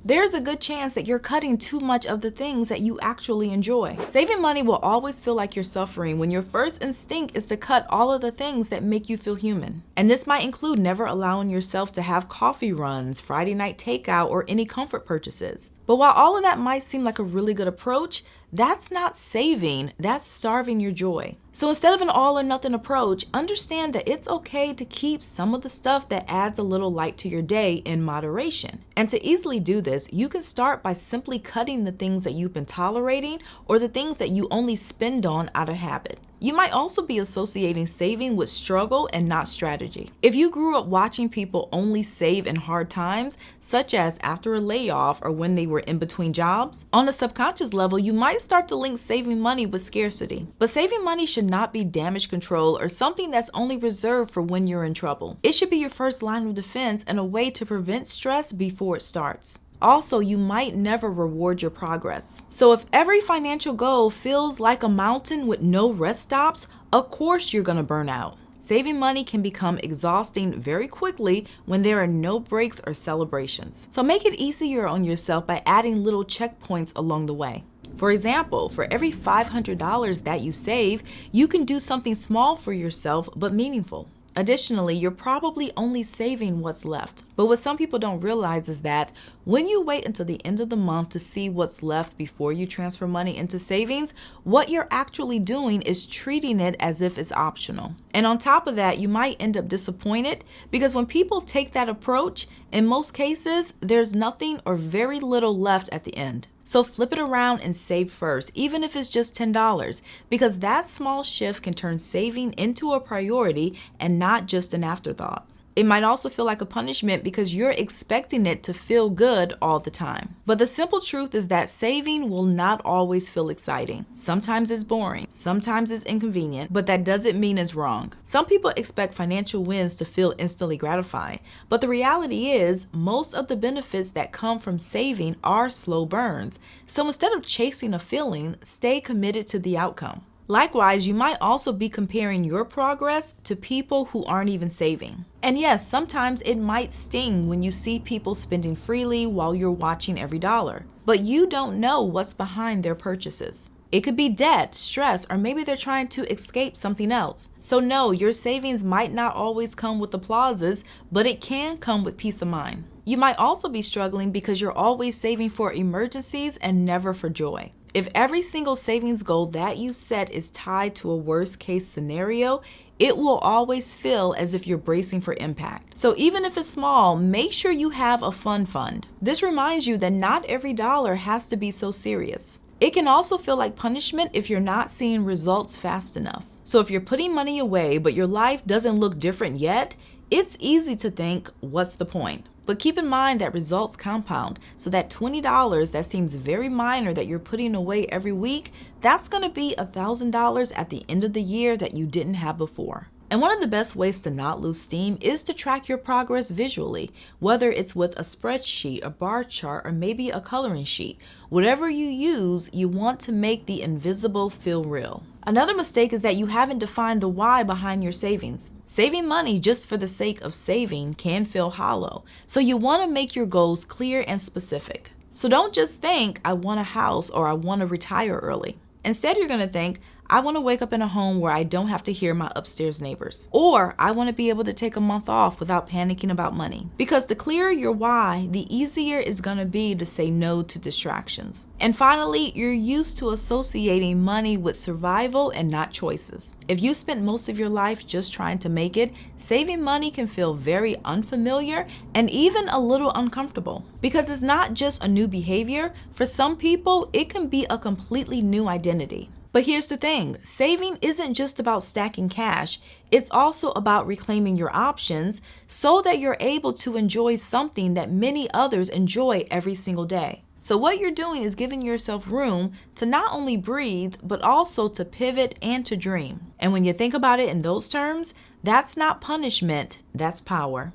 there's a good chance that you're cutting too much of the things that you actually enjoy. Saving money will always feel like you're suffering when your first instinct is to cut all of the things that make you feel human. And this might include never allowing yourself to have coffee runs, Friday night takeout, or any comfort purchases. But while all of that might seem like a really good approach, that's not saving, that's starving your joy. So instead of an all or nothing approach, understand that it's okay to keep some of the stuff that adds a little light to your day in moderation. And to easily do this, you can start by simply cutting the things that you've been tolerating or the things that you only spend on out of habit. You might also be associating saving with struggle and not strategy. If you grew up watching people only save in hard times, such as after a layoff or when they were in between jobs, on a subconscious level, you might start to link saving money with scarcity. But saving money should not be damage control or something that's only reserved for when you're in trouble. It should be your first line of defense and a way to prevent stress before it starts. Also, you might never reward your progress. So if every financial goal feels like a mountain with no rest stops, of course you're gonna burn out. Saving money can become exhausting very quickly when there are no breaks or celebrations. So make it easier on yourself by adding little checkpoints along the way. For example, for every $500 that you save, you can do something small for yourself but meaningful. Additionally, you're probably only saving what's left. But what some people don't realize is that when you wait until the end of the month to see what's left before you transfer money into savings, what you're actually doing is treating it as if it's optional. And on top of that, you might end up disappointed because when people take that approach, in most cases, there's nothing or very little left at the end. So flip it around and save first, even if it's just $10, because that small shift can turn saving into a priority and not just an afterthought. It might also feel like a punishment because you're expecting it to feel good all the time. But the simple truth is that saving will not always feel exciting. Sometimes it's boring, sometimes it's inconvenient, but that doesn't mean it's wrong. Some people expect financial wins to feel instantly gratifying, but the reality is most of the benefits that come from saving are slow burns. So instead of chasing a feeling, stay committed to the outcome. Likewise, you might also be comparing your progress to people who aren't even saving. And yes, sometimes it might sting when you see people spending freely while you're watching every dollar, but you don't know what's behind their purchases. It could be debt, stress, or maybe they're trying to escape something else. So no, your savings might not always come with applauses, but it can come with peace of mind. You might also be struggling because you're always saving for emergencies and never for joy. If every single savings goal that you set is tied to a worst case scenario, it will always feel as if you're bracing for impact. So even if it's small, make sure you have a fun fund. This reminds you that not every dollar has to be so serious. It can also feel like punishment if you're not seeing results fast enough. So if you're putting money away, but your life doesn't look different yet, it's easy to think, what's the point? But keep in mind that results compound, so that $20 that seems very minor that you're putting away every week, that's gonna be $1,000 at the end of the year that you didn't have before. And one of the best ways to not lose steam is to track your progress visually, whether it's with a spreadsheet, a bar chart, or maybe a coloring sheet. Whatever you use, you want to make the invisible feel real. Another mistake is that you haven't defined the why behind your savings. Saving money just for the sake of saving can feel hollow, so you want to make your goals clear and specific. So don't just think, I want a house or I want to retire early. Instead, you're going to think, I want to wake up in a home where I don't have to hear my upstairs neighbors. Or I want to be able to take a month off without panicking about money. Because the clearer your why, the easier it's going to be to say no to distractions. And finally, you're used to associating money with survival and not choices. If you spent most of your life just trying to make it, saving money can feel very unfamiliar and even a little uncomfortable. Because it's not just a new behavior, for some people, it can be a completely new identity. But here's the thing, saving isn't just about stacking cash, it's also about reclaiming your options so that you're able to enjoy something that many others enjoy every single day. So what you're doing is giving yourself room to not only breathe, but also to pivot and to dream. And when you think about it in those terms, that's not punishment, that's power.